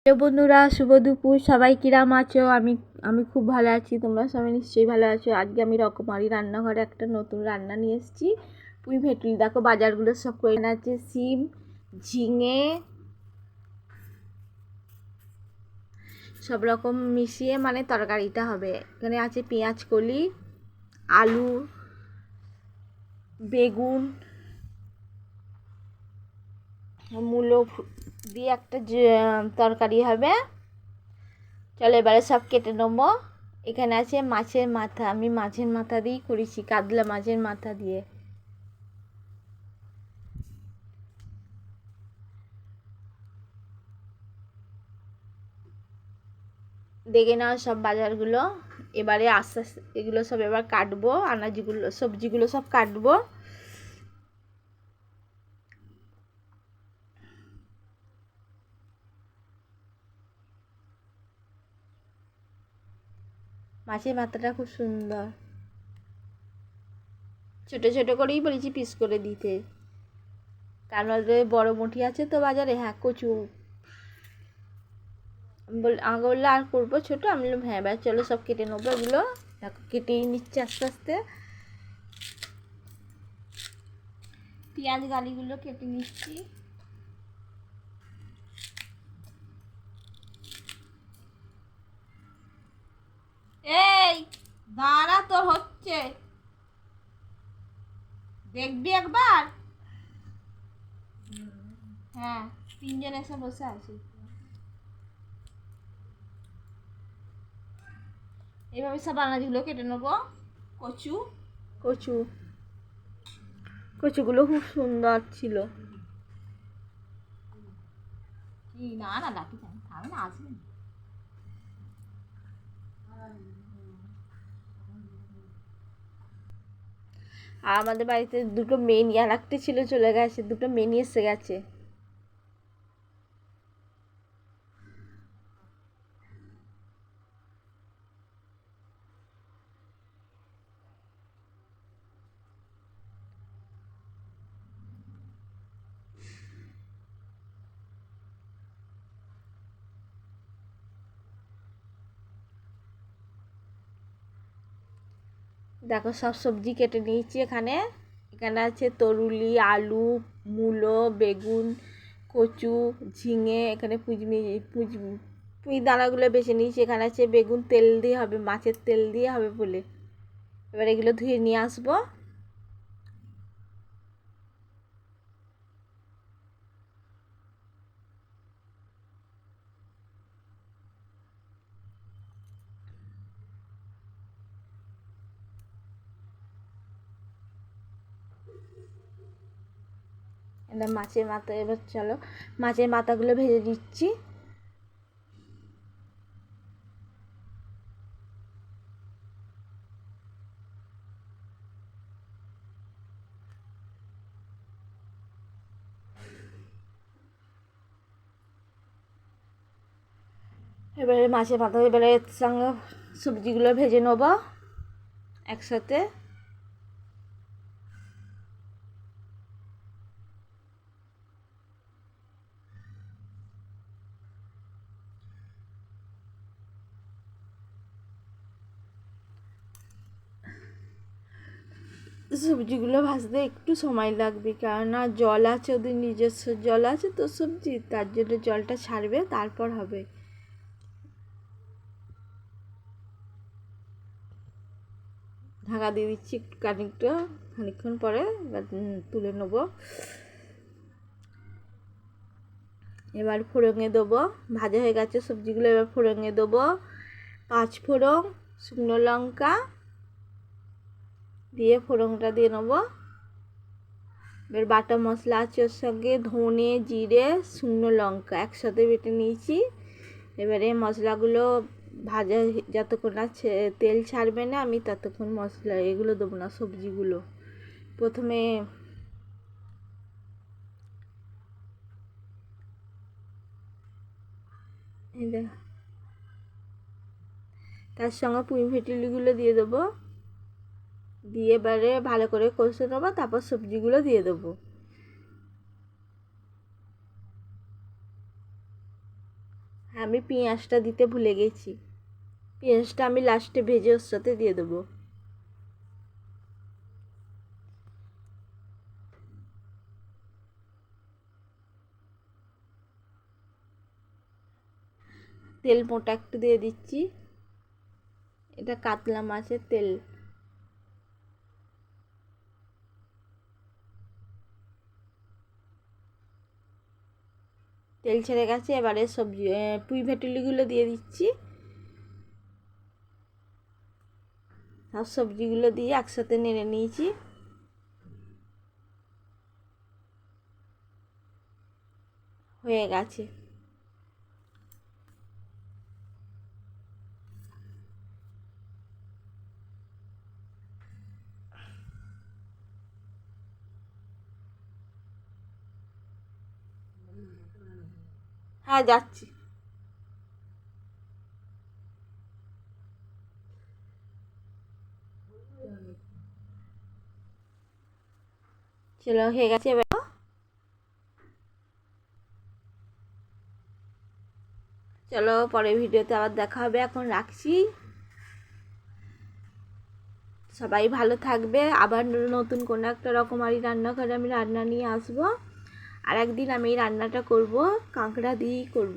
Hello বন্ধুরা, শুভ দুপুর। সবাই কিরাম আছো? আমি খুব ভালো আছি। তোমরা সবাই নিশ্চয়ই ভালো আছো। আজকে আমি রকমারি রান্নাঘরে একটা নতুন রান্না নিয়ে এসেছি। পুঁই ভেটুল। দেখো বাজারগুলো সব করে আছে। শিম, ঝিঙে সব রকম মিশিয়ে মানে তরকারিটা হবে। এখানে আছে পেঁয়াজ কলি, আলু, বেগুন, মূলো দিয়ে একটা তরকারি হবে। চলো এবারে সব কেটে নেবো। এখানে আছে মাছের মাথা। আমি মাছের মাথা দিয়েই করেছি, কাতলা মাছের মাথা দিয়ে। দেখে নাও সব বাজারগুলো। এবারে আস্তে আস্তে এগুলো সব এবার কাটবো। আনাজগুলো সবজিগুলো সব কাটবো। মাছের মাথাটা খুব সুন্দর, ছোট ছোট করেই বলেছি পিস করে দিতে, কারণ বড় মুঠি আছে তো বাজারে। হ্যাঁ, কচু আগে বললে আর করবো ছোটো। আমি বললাম হ্যাঁ, এবার চলো সব কেটে নেবো। এগুলো কেটেই নিচ্ছে আস্তে আস্তে। পেঁয়াজ গালিগুলো কেটে নিচ্ছি। এই দাঁড়া, তো হচ্ছে, দেখবি একবার। হ্যাঁ, তিনজন এসে বসে আছি। এইভাবে সব আনাজগুলো কেটে নেবো। কচু কচু কচুগুলো খুব সুন্দর ছিল। কি না না ডাকি থাকবে না, আসবে। আর আমাদের বাড়িতে দুটো মেয়ে আর একটা ছিল চলে গেছে, দুটো মেয়ে এসে গেছে। দেখো সব সবজি কেটে নিয়েছি। এখানে এখানে আছে তরুলি, আলু, মূলো, বেগুন, কচু, ঝিঙে। এখানে পুঁই দানাগুলো বেছে নিয়েছি। এখানে আছে বেগুন, তেল দিয়ে হবে, মাছের তেল দিয়ে হবে বলে। এবার এগুলো ধুয়ে নিয়ে আসবো। এবার মাছের মাথা, এবার চলো মাছের মাথাগুলো ভেজে দিচ্ছি। এবারে মাছের মাথা, এবারে এর সঙ্গে সবজিগুলো ভেজে নেবো একসাথে। সবজিগুলো ভাজতে একটু সময় লাগবে, কেননা জল আছে, ওদের নিজস্ব জল আছে তো সবজি, তার জন্য জলটা ছাড়বে, তারপর হবে। ঢাকা দিয়ে দিচ্ছি একটু খানিকক্ষণ পরে এবার তুলে নেবো। এবার ফোড়ঙে দেবো। ভাজা হয়ে গেছে সবজিগুলো, এবার ফোড়ঙে দেবো 5 ফোড়ন, শুকনো লঙ্কা দিয়ে ফোড়নটা দিয়ে নেবো। এবার বাটা মশলা আছে ওর সঙ্গে, ধনে, জিরে, শুকনো লঙ্কা একসাথে বেটে নিয়েছি। এবারে মশলাগুলো ভাজা যতক্ষণ না তেল ছাড়বে না, আমি ততক্ষণ মশলা এগুলো দেবো না, সবজিগুলো। প্রথমে তার সঙ্গে পুঁই ভেটুলিগুলো দিয়ে দেবো। দিয়ে এবারে ভালো করে কষে নেবো, তারপর সবজিগুলো দিয়ে দেবো। আমি পেঁয়াজটা দিতে ভুলে গেছি, পেঁয়াজটা আমি লাস্টে ভেজে ওর সাথে দিয়ে দেবো। তেল মোটা একটু দিয়ে দিচ্ছি, এটা কাতলা মাছের তেল। তেল ছেড়ে গেছে, এবারে সবজি পুঁই ভেটুলিগুলো দিয়ে দিচ্ছি। সব সবজিগুলো দিয়ে একসাথে নেড়ে নিয়েছি। হয়ে গেছে। হ্যাঁ যাচ্ছি। চলো হয়ে গেছে, এবার চলো পরের ভিডিওতে আবার দেখা হবে, এখন রাখছি। সবাই ভালো থাকবে। আবার নতুন কোনো একটা রকমারি রান্নাঘরে আমি রান্না নিয়ে আসবো। আর একদিন আমি এই রান্নাটা করব, কাঁকড়া দিয়েই করব।